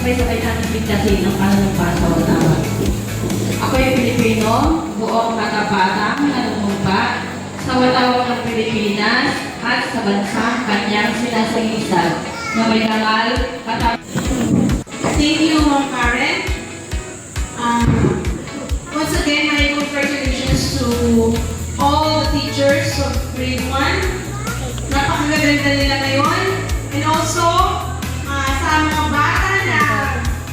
sabay-sabay natin bigtasin ang panunumpa sa unawa. Ako'y Pilipino, buong katapatang nanunumpa sa watawang ng Pilipinas at sa bansang kanyang sinasagisag na may dangal katapatan. Thank you, Ma'am Karen. Once again, my congratulations to all the teachers of grade 1. Napakaganda nila ngayon. And also, sa mga bata na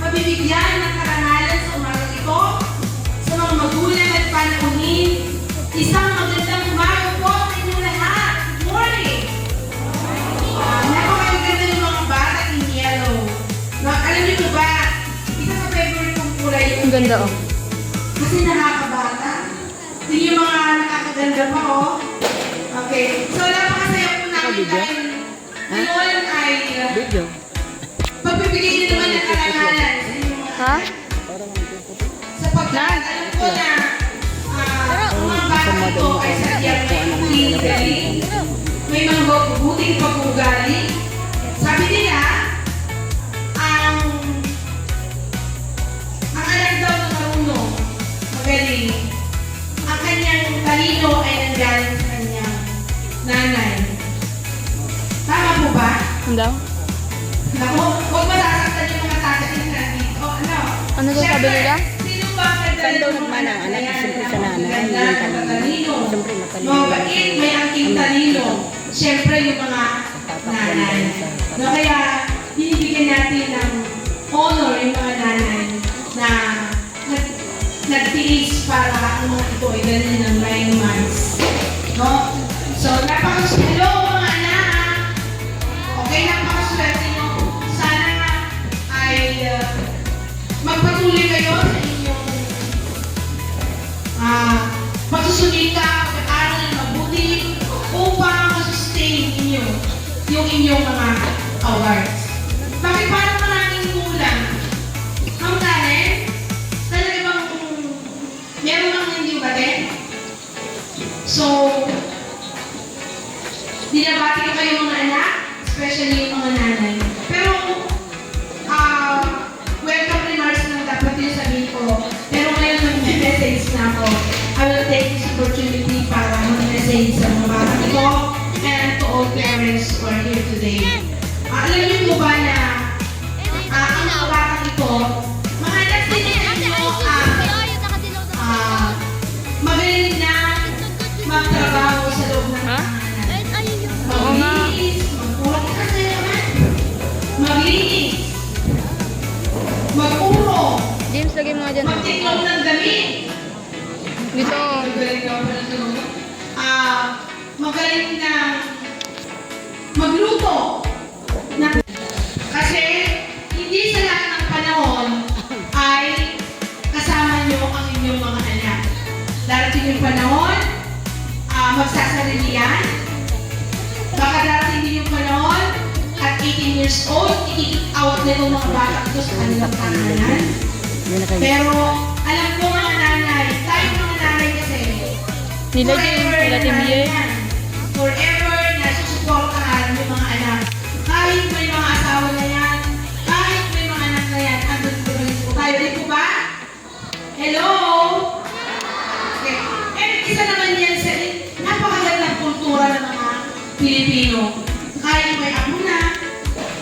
mabibigyan ng karangalan sa umagang ito, sa mga magulang at panauhin, isang magandang umaga po sa inyo lahat. Good morning! Napakaganda ng mga bata in yellow. Alam niyo ba, isa sa favorite kong kulay yung Ang ganda, oh. kasi nakakabata. Yun yung mga nakakaganda pa, oh. Okay. So, napakasaya po namin dahil ngayon ay Video. pagbibigay nyo naman ng karangalan sa inyong mga Ha? sapagkat alam ko na ang mga bata ito ay sadyang may galing, may mga mabubuting pag-ugali. Sabi nila, ang anak daw na marunong, magaling, ang kanyang talino ay nanggaling sa kanyang nanay. Tama po ba? Ano daw? Naku, huwag masasaktan yung mga tatakin na dito. Ano? Ano daw sabi nila? Sino ba ang Saan daw nagmana ang anak? Siyempre sa nanay, yung talino. Siyempre matalino. Mabait, may angking talino. Siyempre yung mga nanay. No, kaya binibigyan natin ng honor yung mga nanay na nagtiis para ang mga ito ay galing ng 9 months. No? So, napakaswelo mga anak. Okay, napakaswerte nyo. Sana ay magpatuloy kayo sa inyong pagsusumika, pag-aaral ng mabuti upang masustain ninyo yung inyong mga awards. Bakit parang maraming kulang? Ma'am Karen, talaga bang meron bang hindi ba din? So, dinabati ko kayo mga anak, especially yung mga nanay. Pero, welcome remarks lang dapat yung sabihin ko. Pero ngayon mag-message na ako. I will take this opportunity para mag-message sa mga bata ko and to all parents who are here today. Alam niyo po ba na ang mga bata ito, mga anak din ninyo magaling na magtrabaho sa loob ng tahanan. Maglinis, magpuro kasi naman. Maglinis, magpuro, James, lagay mo nga dyan. magtiklop ng damit. Dito. Magaling na magluto. Kasi hindi sa lahat ng panahon ay kasama nyo ang inyong mga anak. Darating yung panahon, magsasarili yan. Baka darating din yung panahon, at 18 years old, i-kick out nito mga bata ito sa kanilang tahanan. Pero alam ko mga nanay, tayo mga nanay kasi, Nila James, nila Tim Ye. forever na susuportahan yung mga anak. Kahit may mga asawa na yan, kahit may mga anak na yan, andun po rin po tayo. Di po ba? Hello? Okay. And isa naman yan sa napakagandang kultura ng mga Pilipino. Kahit may apo na,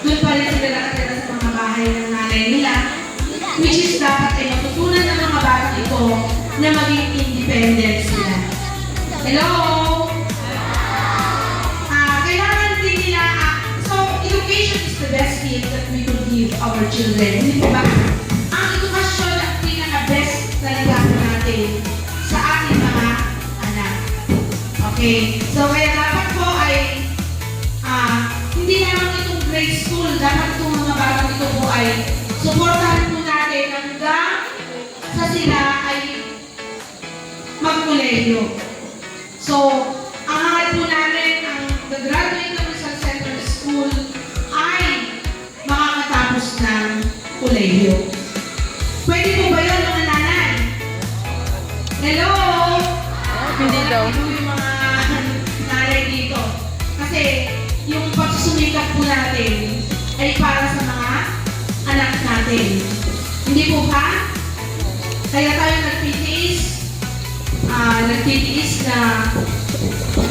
doon pa rin sila nakatira sa mga bahay ng nanay nila. Which is dapat ay matutunan ng mga bata ito na maging independent sila. Hello? Kailangan din nila, so education is the best gift that we could give our children. Hindi po ba? Ang edukasyon ang pinaka-best talaga natin sa ating mga anak. Okay? So kaya dapat po ay hindi naman itong grade school, dapat itong mga bata ito po ay supportahan po natin hanggang sa sila ay magkolehiyo. So, ang hangat po namin, ang graduate ng Rizal Central School ay makakatapos ng kolehiyo. Pwede po ba yun mga nanay? Hello? Hindi daw. Yung mga nanay dito. Kasi yung pagsusumikap po natin ay para sa mga anak natin. natin. Hindi po ba? Kaya tayo nagtitiis na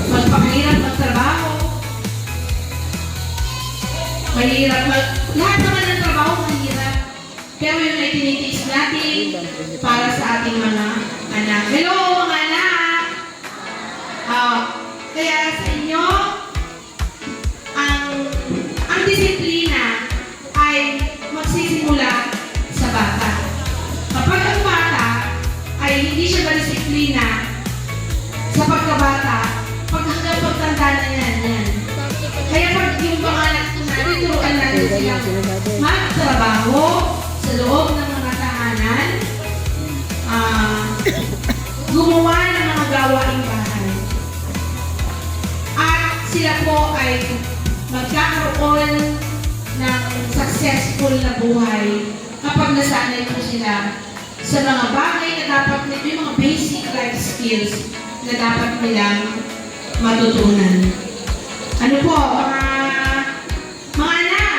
magpakahirap magtrabaho. Lahat naman ng trabaho mahirap. Pero yun ay tinitiis natin para sa ating mga anak. Hello mga anak! Kaya sa inyo, ang disiplina ay magsisimula sa bata. Kapag ang bata ay hindi siya disiplina sa pagkabata, hanggang pagtanda na yan. Kaya pag yung mga anak natin, turuan natin silang magtrabaho sa loob ng mga tahanan, gumawa ng mga gawaing bahay. At sila po ay magkakaroon ng successful na buhay kapag nasanay po sila sa mga bagay na dapat nila, yung mga basic life skills na dapat nilang matutunan. Ano po, mga anak,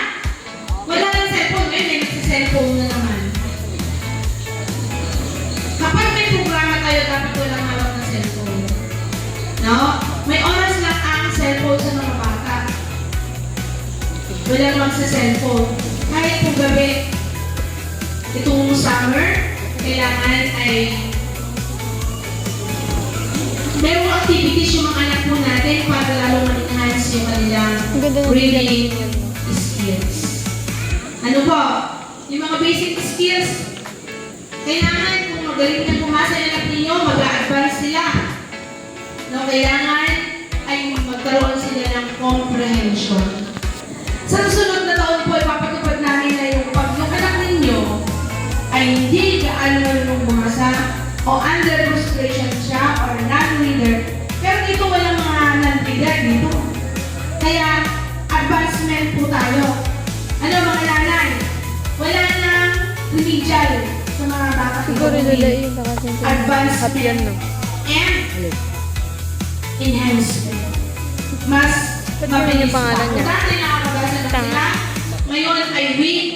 wala lang cellphone, may nagsa-cellphone na naman. Kapag may programa tayo, dapat walang hawak ng cellphone. No? May oras lang ang cellphone sa mga bata. Wala lang sa cellphone. Kahit po gabi, itong summer, kailangan ay merong activities yung mga anak po natin para lalo ma-enhance yung kanilang Ang ganda ng reading skills. Ano po? Yung mga basic skills, kailangan kung magaling na pumasa yung anak ninyo, mag-a-advance sila. No, kailangan ay magkaroon sila ng comprehension. Sa susunod na taon po, ipapatupad namin na yung pag yung anak ninyo ay hindi gaano marunong bumasa o under frustration siya or non-reader. Pero dito walang mga non-reader dito. Kaya advancement po tayo. Ano mga nanay? Wala nang remedial sa mga bata. Siguro nila yung happy yan, Advancement no? and enhancement. Mas Sabihin yung pangalan niya. Dati nakakabasa na sila. Ngayon ay with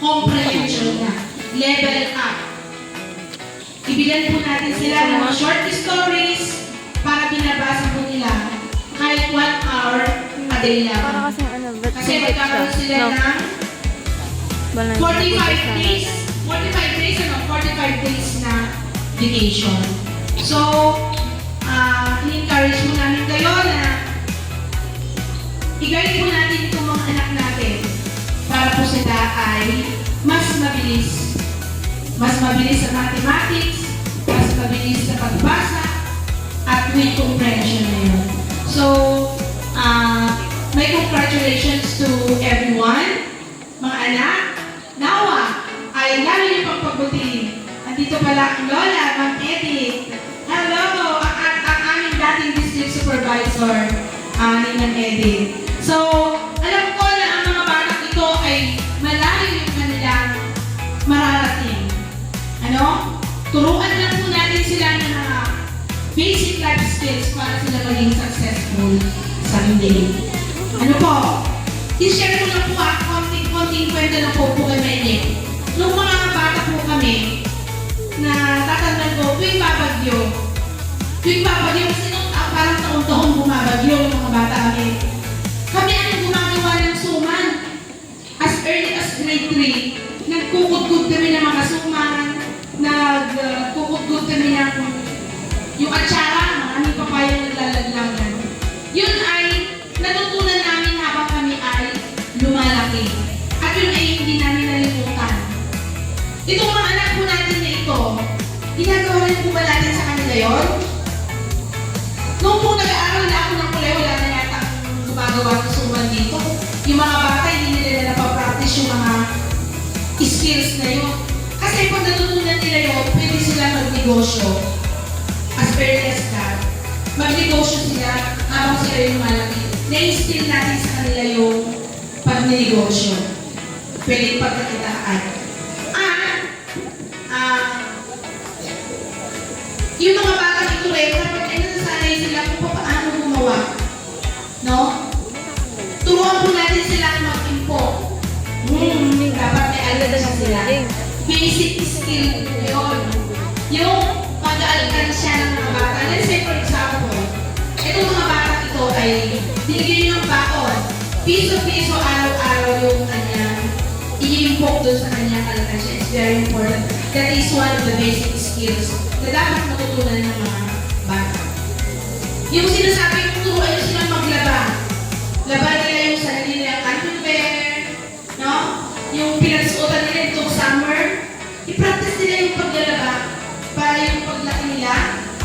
comprehension na. Level up. Ibilan po natin sila ng mga short stories para binabasa po nila kahit 1 hour a day Para lang. kasi ano, but Kasi magkakaroon sila no? ng Balang 45 days. 45 days na vacation. So, in-encourage po namin kayo na i-guide po natin itong mga anak natin para po sila ay mas mabilis sa mathematics, mas mabilis sa pagbasa, at with comprehension na yun. So, may congratulations to everyone, mga anak. Nawa ay lalo yung pagpabuti. Andito pala ang Lola, Ma'am Edith. Hello, ang aming dating district supervisor, ni Ma'am Edith. So, alam ko na ang mga batang ito ay malayo yung kanilang mararating. Ano? Turuan lang po natin sila ng mga basic life skills para sila maging successful someday. Ano po? I-share ko lang po konting kwento lang po kay Menyek. Nung mga bata po kami, na tatandaan ko, tuwing babagyo, kasi nung parang taon-taon bumabagyo yung mga bata kami. Kami ang gumagawa ng suman. As early as grade 3, nagkukudgud kami ng mga suman, nagkukudgud kami ng yung atsara, mga aming papayang naglalaglagan. Yun ay natutunan namin habang kami ay lumalaki. At yun ay hindi namin nalimutan. Itong mga anak po natin na ito, ginagawa rin po ba natin sa kanila yun? Noong po nag-aaral na ako ng kulay, wala na yata gumagawa ng suman dito. Yung mga bata, hindi nila napapractice yung mga skills na yun. Kasi pag natutunan nila yun, pwede sila magnegosyo. As early as that, magnegosyo sila habang sila yung malaki. Na-instill natin sa kanila yung pagnegosyo. Pwede pagkakitaan. Yung mga batang ito dapat ay nasanay sila kung paano gumawa. No? Turuan po natin sila mag-impo. Dapat may alam na sila. skill yun. Yung pag-alkansya ng mga bata. Let's say for example, itong mga bata ito ay binigyan ng baon. Piso-piso araw-araw yung kanyang i-impok doon sa kanyang alkansya. It's very important. That is one of the basic skills na dapat matutunan ng mga bata. Yung sinasabi kong turuan nyo silang maglaba. Laban nila yung sarili nilang underwear, no? Yung pinagsuotan nila itong summer. I-practice nila yung paglalaba para yung paglaki nila,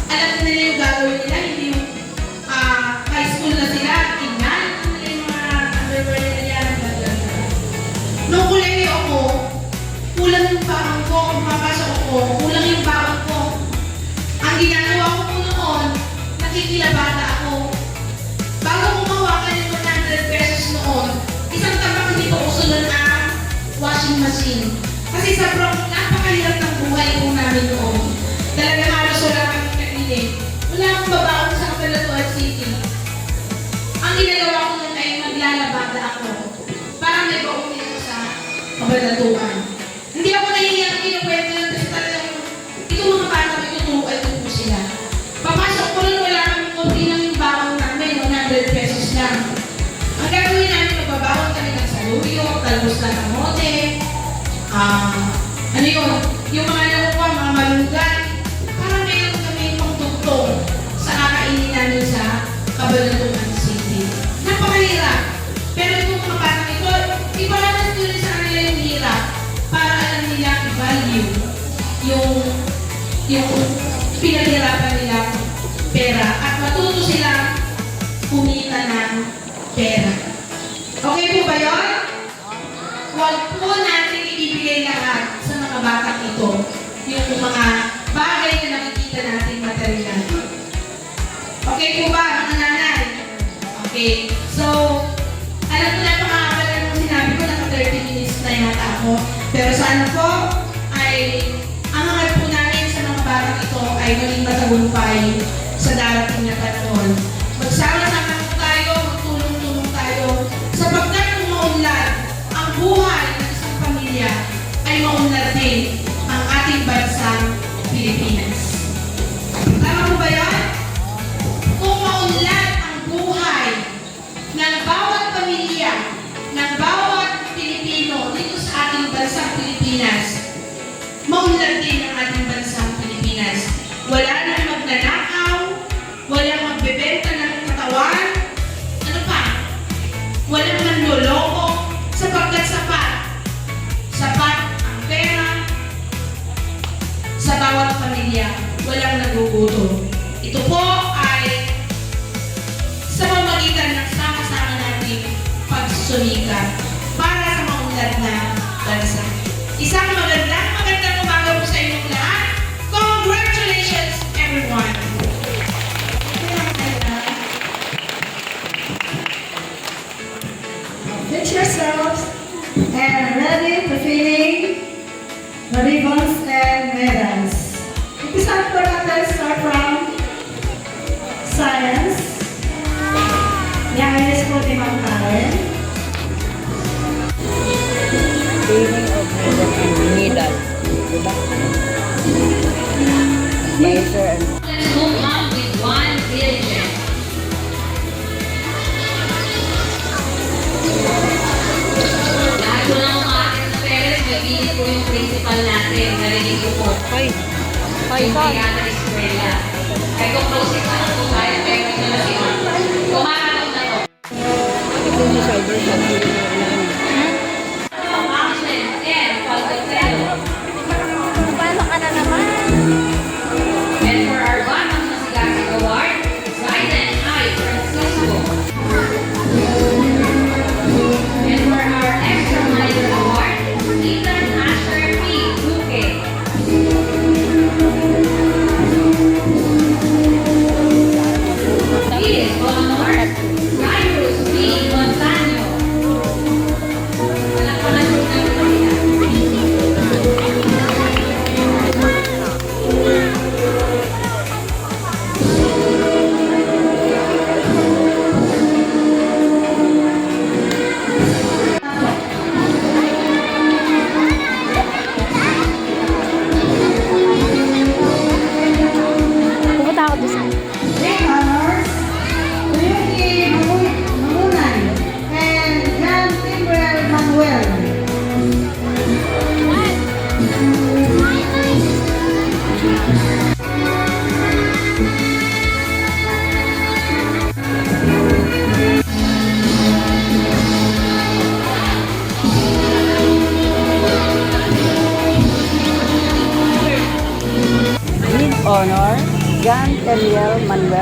alam na nila yung gagawin nila, hindi yung high school na sila, tingnan nila yung mga underwear nila yan. Nung kulay ako, kulang yung baon ko, kung mapasok ako, kulang yung baon ko. Ang ginagawa ko po noon, nakikilabata ako. Bago kumawa ka ng 100 pesos noon, isang tapak hindi ko usulan ang washing machine. Kasi sa napakahirap ng buhay po namin noon. Talaga halos wala kami kainin. Wala akong babaon sa Cabanatuan City. Ang ginagawa ko noon ay maglalabada ako. Para may baon dito sa Cabanatuan. Hindi ako nahihiyang kinukwento yun kasi talagang itong mga bata may tuturuan ko po sila. Papasok ko rin wala kami konti ng yung baon namin, 100 pesos lang. Ang gagawin namin, magbabawon kami ng saluyo, talbos na kamote, ano yun, yung mga nakuha, mga malunggay, para meron kami pangtugtong sa kakainin namin sa Cabanatuan City. Napakahirap. Pero itong mga batang ito, ibalangan ko rin sa kanila yung hirap para alam nila i-value yung pinaghirapan nila pera at matuto sila kumita ng pera. Okay po ba yun? Huwag po natin ibibigay lahat sa mga batang ito yung mga bagay na nakikita natin material. Okay po ba, mga nanay? Okay. So, alam ko na pakakabala nung sinabi ko, naka 30 minutes na yata ako. Pero sana po ay ang hangat po namin sa mga batang ito ay maging matagumpay sa darating na panahon. Magsama-sama po tayo, magtulong-tulong tayo, sapagkat kung maunlad ang buhay ng isang pamilya, ay maunlad din ang ating bansang Pilipinas. Tama po ba yan? Kung maunlad ang buhay ng bawat pamilya, ng bawat Pilipino dito sa ating bansang Pilipinas, maunlad din ang ating bansang Pilipinas. Wala nang magnanakaw, walang magbebenta ng katawan, ano pa? Walang manloloko, sapagkat sapat ang pera sa bawat pamilya, walang nagugutom. Ito po ay sa pamamagitan ng sama-sama nating pagsusumikap para sa maunlad na bansa. Isang magandang umaga po sa inyong lahat. Congratulations, everyone! Get yourselves and ready to filling the ribbons and medals. Umpisa po natin, start from science. Niyayos po ni Ma'am Karen. Feeling of medal. Diba? Advisor and Let's move on with one diligent. Lahat po ng mga ating na parents, may pilit po yung principal natin. Narinig ko po. Ay, Yung kaya na eskwela. Kaya kung closing na lang po tayo, pero ito na sila. Kumakalaw na to. ito si cyber shop din namin. Action and Pagkatelo. paano ka na naman? And for our Batang Masigasig Award, Zaiden I. Francisco. And for our Extra Monitor Award, Ethan Asher P. Duque.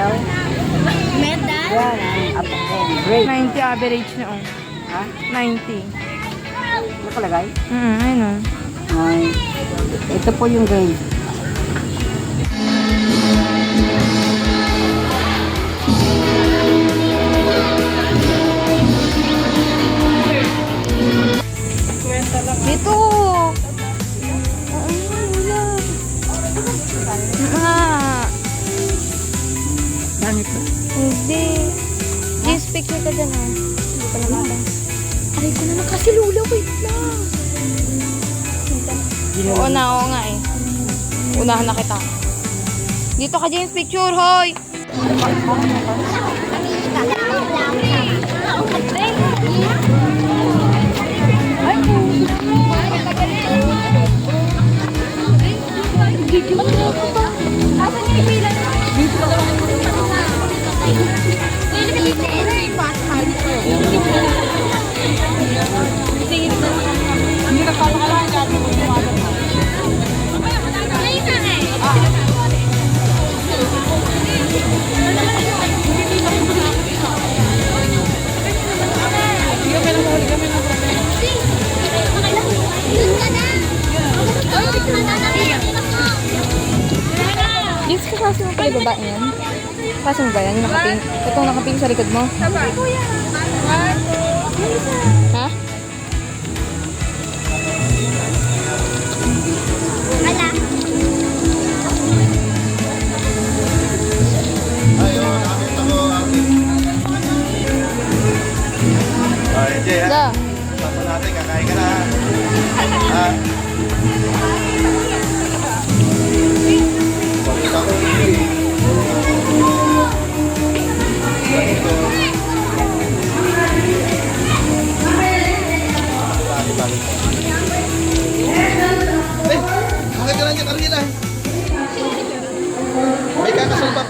Medal. Medal? Yan, ang apo ko. Great. 90 average na oh. Ha? 90. Nakalagay? Ayun oh. Ay, ito po yung grade. Dito! Oo, wala. Langit ba? Hindi. Just picture ka dyan ah. Hindi pa naman. Aray ko naman kasi Lula, wait lang. Oo nga eh. Unahan na kita. Dito ka James, picture, hoy! James, kasasi mo pala yung babae yan? Kasasi mo ba yan? Yung nakaping? Itong nakaping sa likod mo? Ha? Wala. Da. Sama natin, kakain ka na. Ha? Bakit ako hindi? Bakit ka lang dyan, Ariela? May kakasal pa.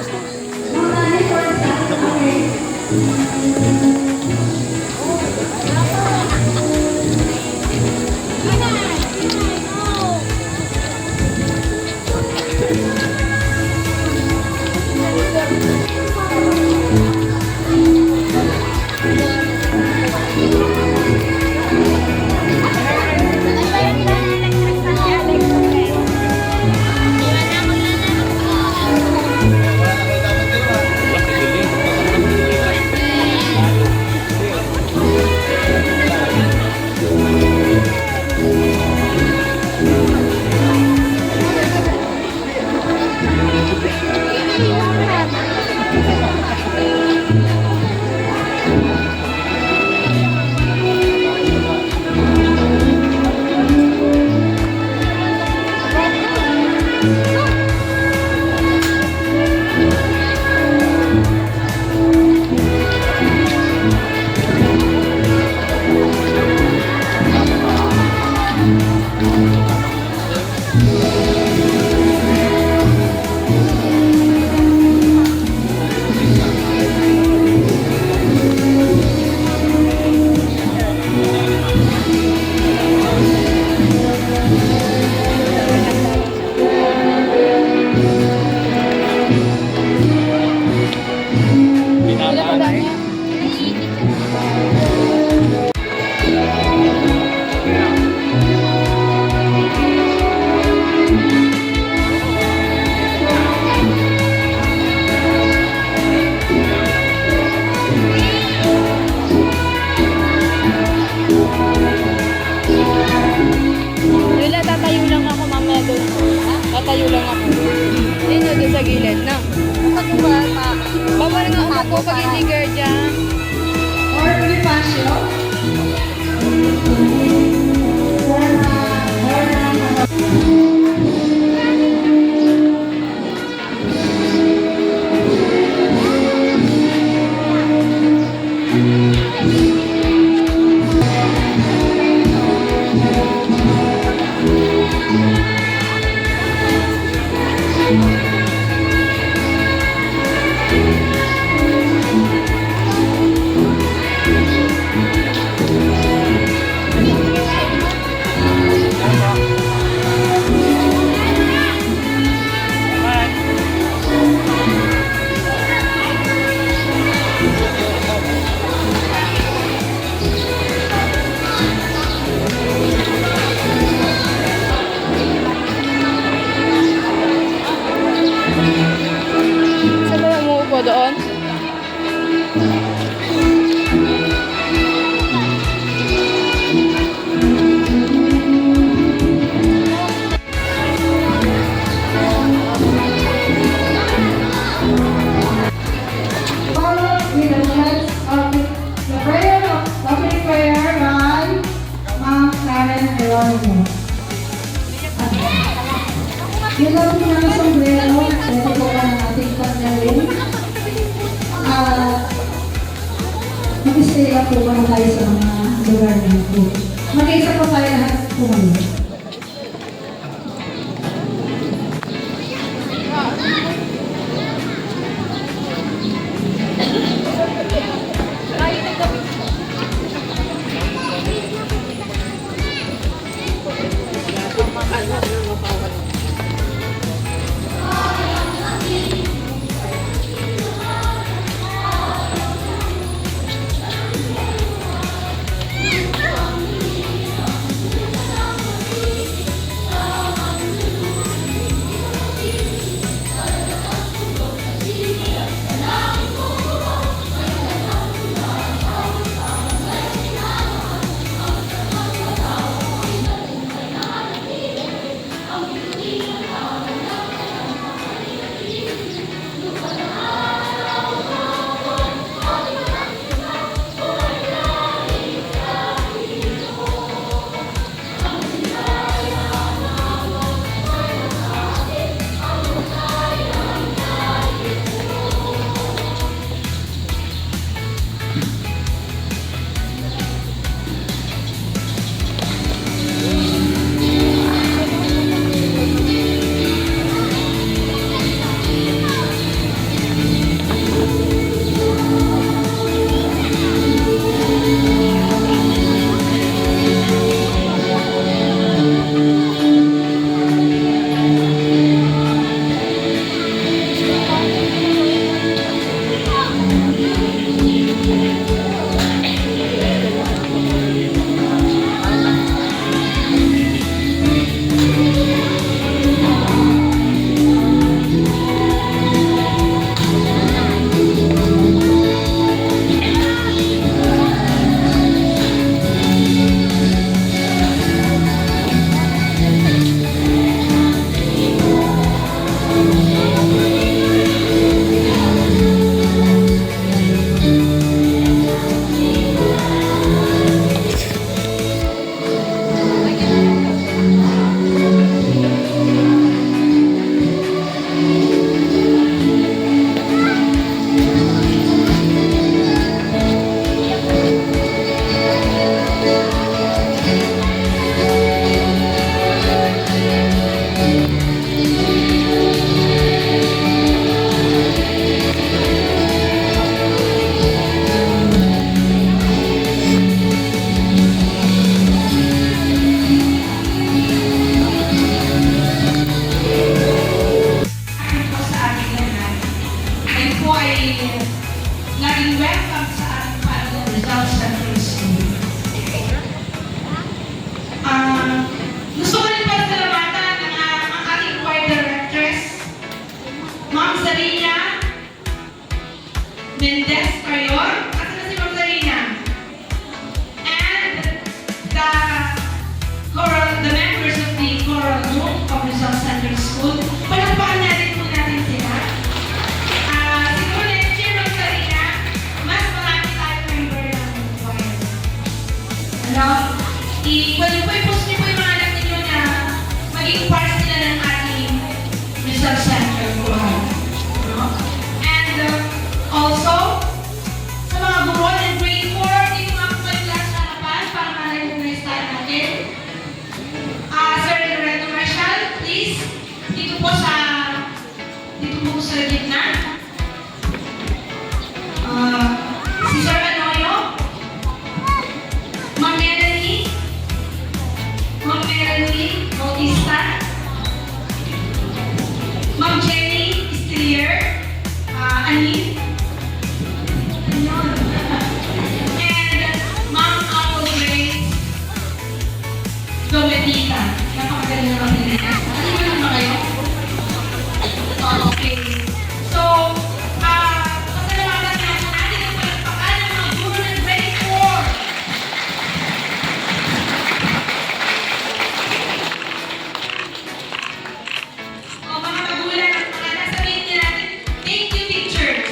Lula, tatayo lang ako mamaya doon. Tatayo lang ako. Ayun doon sa gilid, no? Bawal nga ako pag hindi guardian. Or Bonifacio. mag-stay lang po muna tayo sa mga lugar na po. Mag-isa po tayo lahat po ngayon. laging welcome sa ating Panginoon Rizal Central School. Gusto ko rin pasalamatan ang ating choir directress, Ma'am Zarina Mendez Cayor. At si Ma'am Zarina. And the members of the choral group of Rizal Central School. Palakpakan natin po natin sila. Siguro next year, Ma'am Zarina, mas marami tayong member ng choir. I-post niyo po yung mga anak ninyo na maging part sila ng ating Rizal Central Choir. And also, sa mga guro ng grade 4, dito nga po kayo lang sa harapan para ma-recognize natin. Sir Loreto Marshall, please. Dito po sa gitna. Si Sir Anoyo. Ma'am Melanie Bautista. Ma'am Jenny Stillier. Anin. And Ma'am Apple Grace Dometita. Napakagaling na kami nila. Ano ba naman kayo? Okay. So, pasalamatan natin ang palakpakan ng mga guro ng grade 4. Mga magulang at mga nasabihin din natin, thank you, teachers.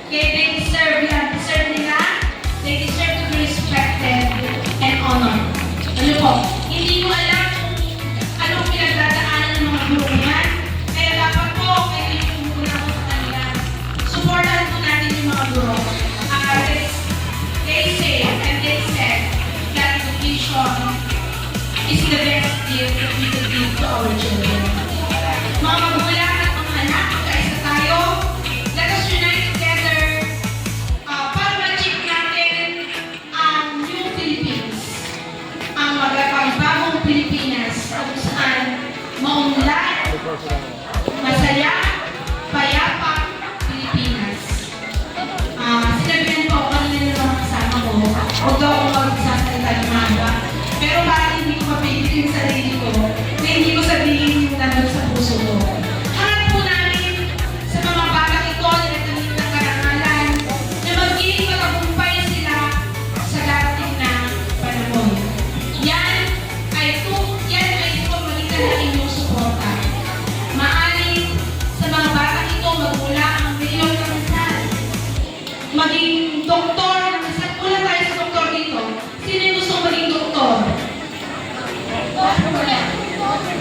Okay, they deserve yan. Deserve nila. They deserve to be respected and honored. Ano po? Hindi ko alam kung anong pinagdadaanan ng mga guro yan. Kaya dapat po, kayo yung muna ko sa kanila. guro. They say and they said that education is the best gift that we could give to our children. Mga magulang at mga anak, kaisa tayo. Let us unite together para ma-achieve natin ang new Philippines. Ang bagong Pilipinas kung saan maunlad, masaya, payapa, Pilipinas. Sinabihan ko ako kanina ng mga kasama ko, huwag daw akong magsasalita ng mahaba. Pero parang hindi ko mapilit yung sarili ko, na hindi ko sabihin yung nandun sa puso ko. Hangat po namin sa mga batang ito na nagtanim ng karangalan, na magiging matagumpay sila sa darating na panahon. Yan ay pamalitan ng inyong suporta. Maaring sa mga batang ito magmula ang milyon ng kasal. Maging doktor, wala tayo sa doktor dito. Sino yung gusto maging doktor?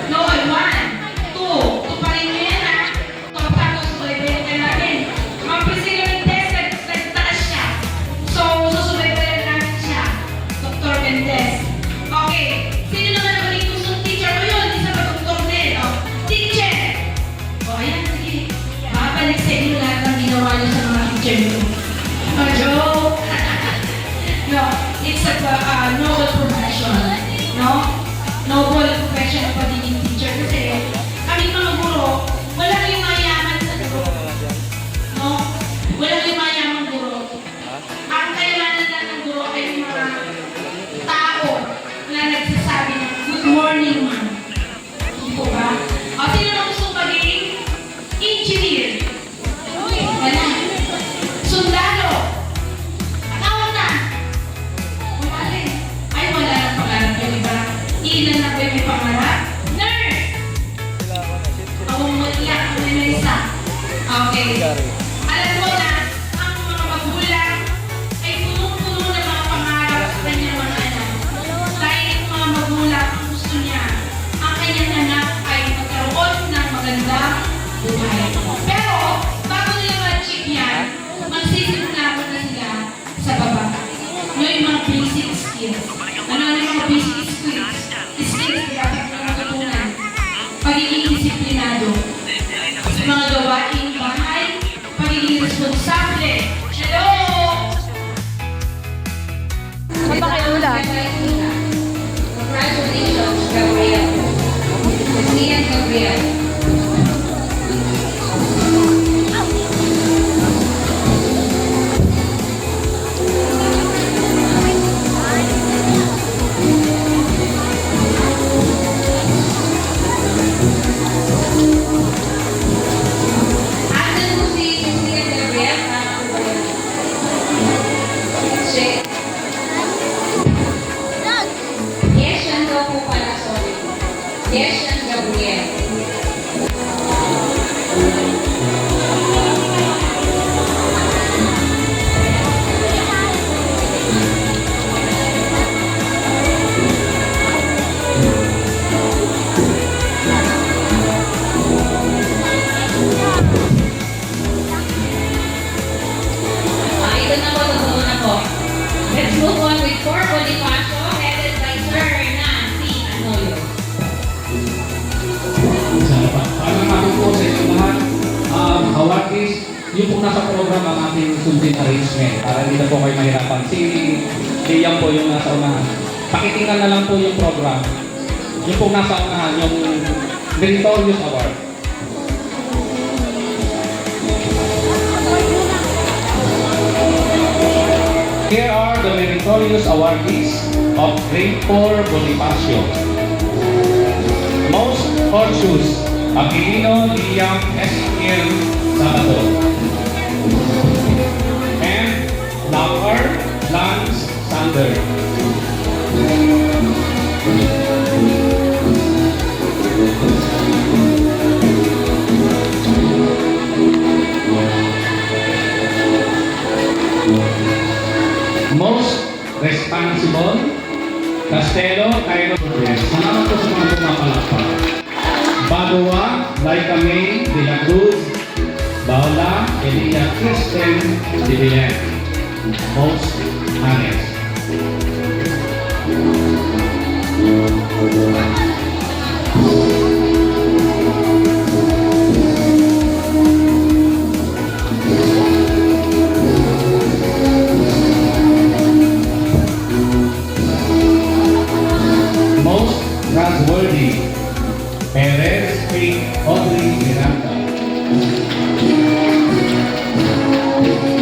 No, I want. Two pa rin yan ha. Tapos, susubaybayan natin. Mga Priscilla Mendez, nagtaas siya. So, susubaybayan natin siya. Dr. Mendez. Okay. Sino naman ang maging gustong teacher mo yun? Isa pa doktor din, no? Teacher! O, ayan, sige. Makabalik sa inyo lahat ang ginawa niyo sa mga teacher niyo. Joke! No, it's a noble profession. No? Noble profession ang pagiging teacher. Kasi kami mga guro, wala kayong mayaman sa guro. No? Wala kayong mayaman guro. Ang kailangan lang ng guro ay yung mga tao na nagsasabi ng good morning, ma'am. Hindi po ba? O, sino na gusto maging engineer? Wala. Sundalo. Accountant. Wala rin. Ay, wala na pangarap yung iba. Ilan na ba yung may pangarap? Nurse. Awang maliyak ang may isa. Okay. Alam mo na, ang mga magulang ay punong-puno ng mga pangarap sa kanyang mga anak. Dahil ang mga magulang ang gusto niya, ang kanyang anak ay magkaroon ng magandang buhay. Pero, bago nila ma-achieve yan, magsisimula na sila sa baba. Yung mga basic skills. Ano yung mga basic skills? Skills na dapat na matutunan. Pagiging disiplinado. Sa mga gawaing bahay, pagiging responsable. Hello! Saan ba kayo Lula? Congratulations, Gabriel. Sian Gabriel. Asan po si Sian Gabriel? Check. Yes, yan daw po pala, sorry. Yes, yan Gabriel. Ito na po, totoo na po. Let's move on with Cor Bonifacio, headed by Sir Nancy Anoyo. Parang natin po sa inyong lahat, awardis, yung po nasa program ang ating sundin arrangement para hindi na po kayo mahirapan. Si Liam po yung nasa unahan. Pakitingnan na lang po yung program. Yung po nasa unahan, yung Meritorious Award. Here are the meritorious awardees of Grade 4 Bonifacio. Most Courteous, Aquilino Liam S.L. Salvador. And Lauer Lance Sander. Most responsible, Castelo Cairo. Salamat po sa mga pumapalakpak. Bagawa, Laika May, De La Cruz, Paula Elia Kristen Dibilen. Most honest. Most trustworthy. Perez P. Audrey Miranda.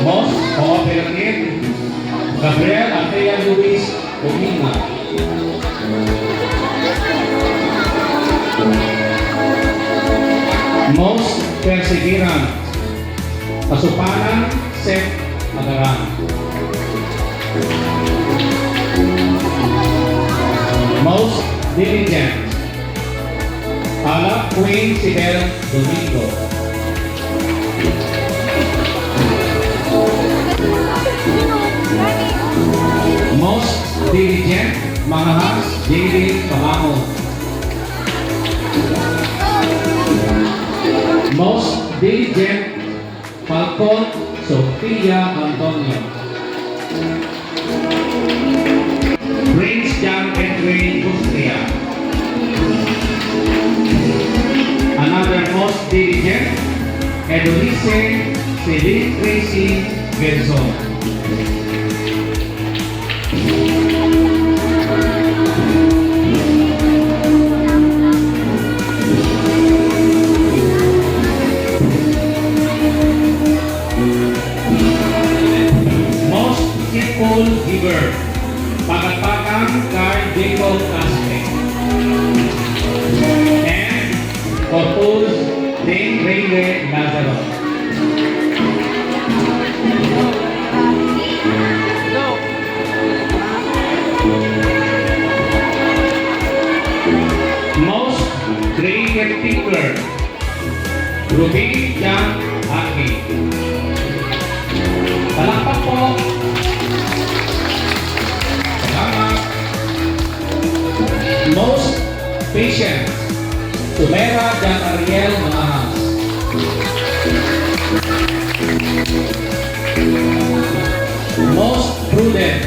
Most cooperative. Gabriel Atea Luis Umima. Most perseverant. Kasupanan Seth Magaran. Most diligent. Ala Queen Sibel Domingo. Most diligent. Mahas J.D. Pamamo. Most diligent. Falcon Sofia Antonio. Prince John Edwin Gustria. Another most diligent, Edolice Celine Tracy Gerson. Most skillful giver, Pagpakan Carl Jacob Caspe. And Corpus Dane Reyne Lazaro. Most creative thinker, Ruby Jan Aki. Palakpak po. Salamat. Most patient, Sumera Jan Ariel Mahas. Most prudent,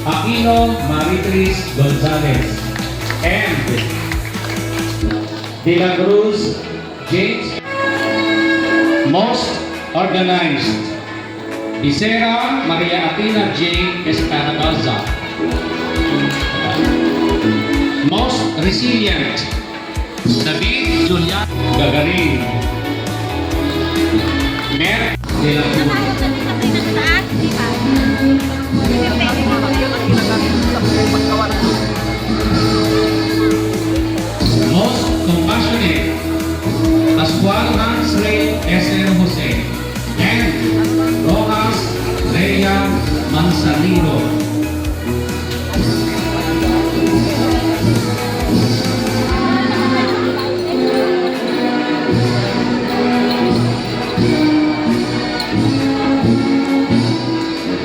Aquino Maritris Gonzalez. And De La Cruz James. Most organized, Bisera Maria Atina J. Esparagaza. Most resilient, David Julian Gagarin. Mer De La Cruz. Most compassionate, Pascual Hans Ray S.R. Jose. And Rojas Rhea Manzanero.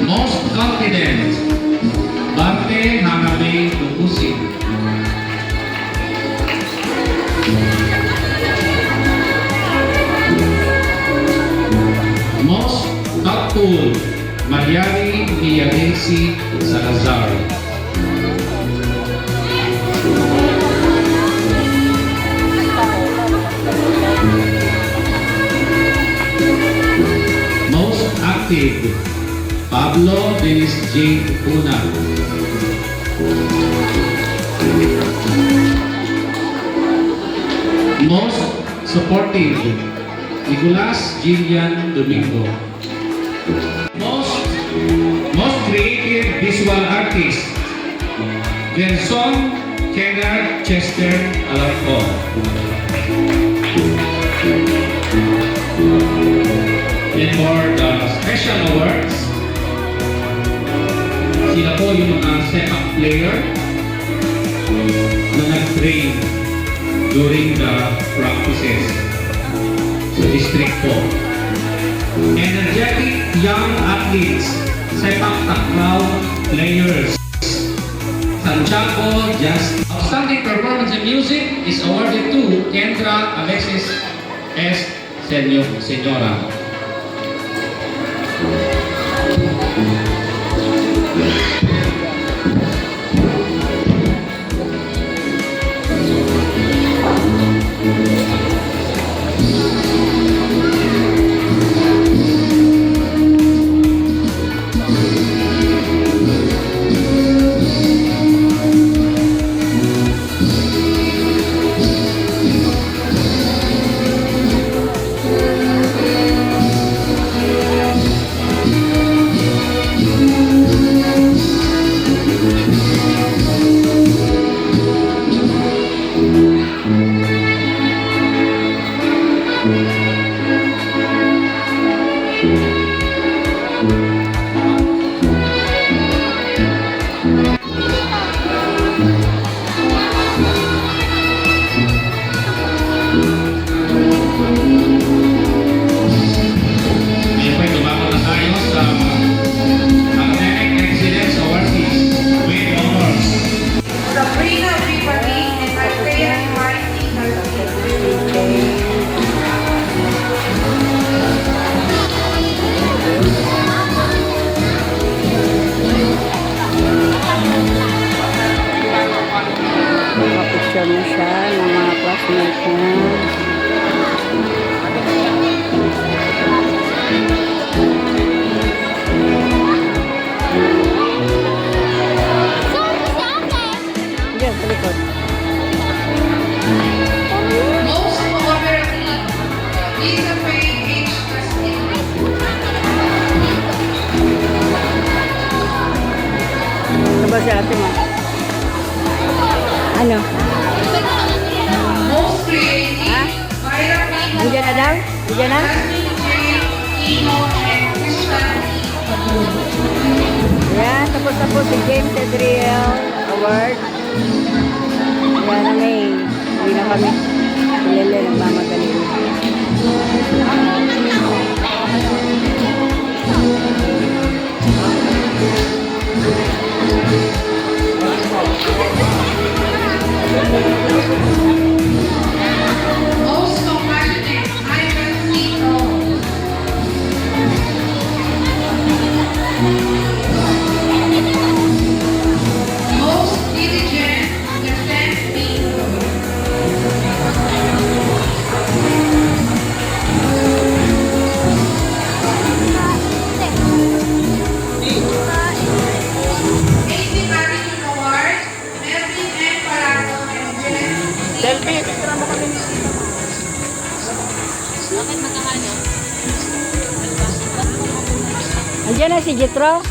Most confident, Bante Hanabe Tukusi. Most thoughtful, Mariani Miyadensi Salazar. Most active, Pablo Dennis J. Una. Most supportive, Nicolas Gillian Domingo. Most creative visual artist, Gerson Kennard Chester Alarcon. And for the special awards, sila po yung mga step-up player na nag-train during the practices sa district po. Energetic young athletes, sepak takraw players. Santiago Just. Outstanding performance in music is awarded to Kendra Alexis S. Senyora. Ngayon po'y tumako na tayo sa Academic Excellence Awardees with honors. Sabrina Ripari and Althea Martin Martin. Mapicture na siya ng mga classmates niya. Diyan, sa likod. Most cooperative Lisa Faye H. Castillo. Ano ba si ate mo? Ano? Most creative Ha? Myra P. Andiyan na daw? Andiyan na? Jasmine J. Ino and Christian E. Padul. Yan, tapos na po si James Adriel Award. Yan na May. Hindi na kami. Si Lele nagmamadali. Most compassionate Ivan Tito. Most diligent Defense Tito. Basic Attitude Award, Melvin N. Parato and Jen. Andiyan na si Jetro?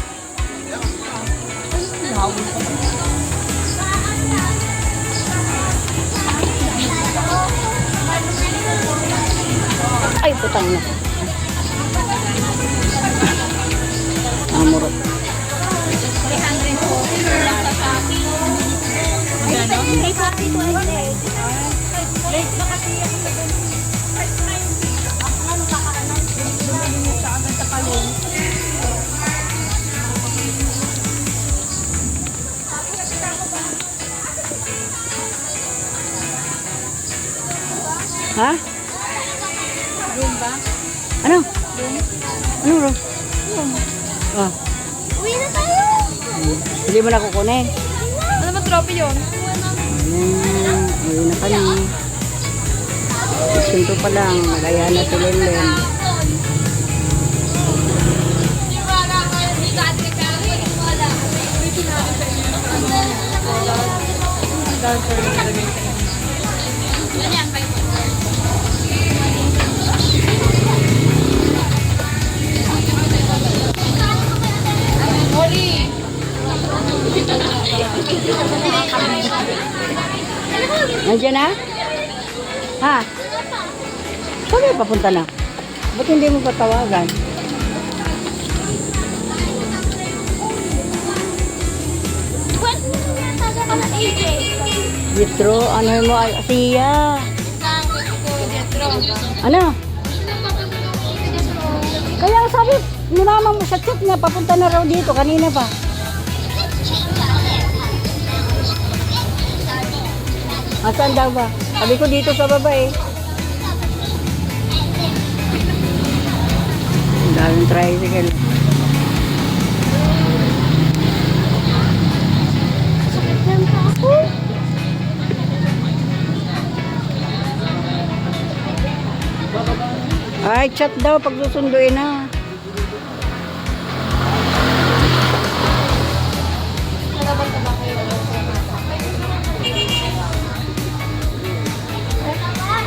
Ay, putang na. Amuro. Ha? Ano? Ano room? Oh. Uwi na tayo! Hindi mo na kukunin. Ano ba trophy yun? Ayun na kami. Sinto pa lang. Nagaya na si Lenlen. Nandiyan na? Ha? Saan kayo papunta na? Ba't hindi mo patawagan? Jetro, ano mo? Siya. Ano? Kaya sabi, ni mama mo sa chat niya, papunta na raw dito, kanina pa. Asan daw ba? Sabi ko dito sa baba eh. Daming tricycle. Ay, chat daw pag susunduin na.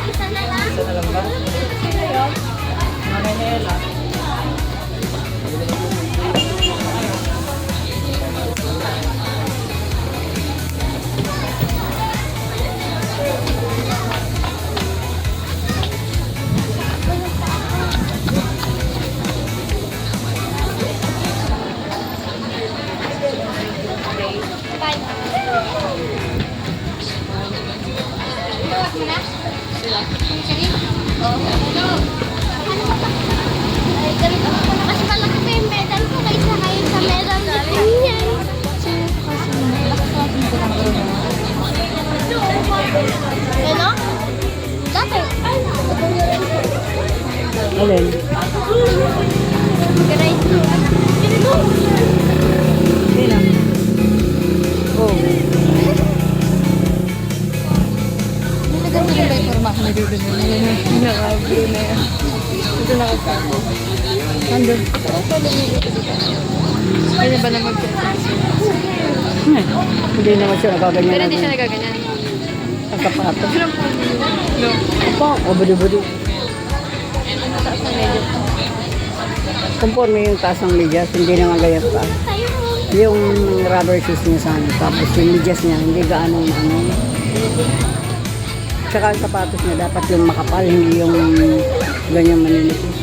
Isa na lang. Tawag mo na? Sige. Ay, ganito ako na kasi malaki pa yung medal ko kaysa ngayon sa medal ni Pinyan. Ano? Dati. Alin? Grade 2. Sino? Oh. Ganito yung may forma ko nagagano na yun. Naka-blue na yan. Ito nakasako. Nandun. Pwede ba na mag-chat? Hindi naman siya nagaganyan. Pero hindi siya nagaganyan. Ang kapato. Pero po, no. Opo, o budu-budu. Mataas na medyo. Conforme yung taas ng medyas, hindi naman ganyan pa. Yung rubber shoes niya sana, tapos yung medyas niya, hindi gaano ano. Tsaka ang sapatos niya, dapat yung makapal, hindi yung ganyan maninipis.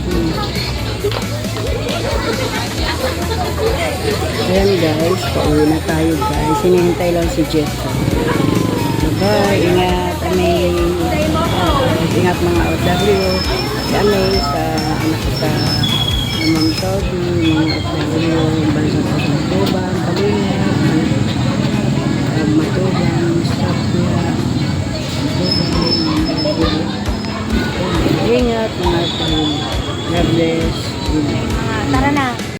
Ayan guys, pauwi na tayo guys. Hinihintay lang si Jeff. Bye, ingat, Amay. Ingat mga OFW. Si Amay, sa anak ko sa Ma'am Toby, mga OFW.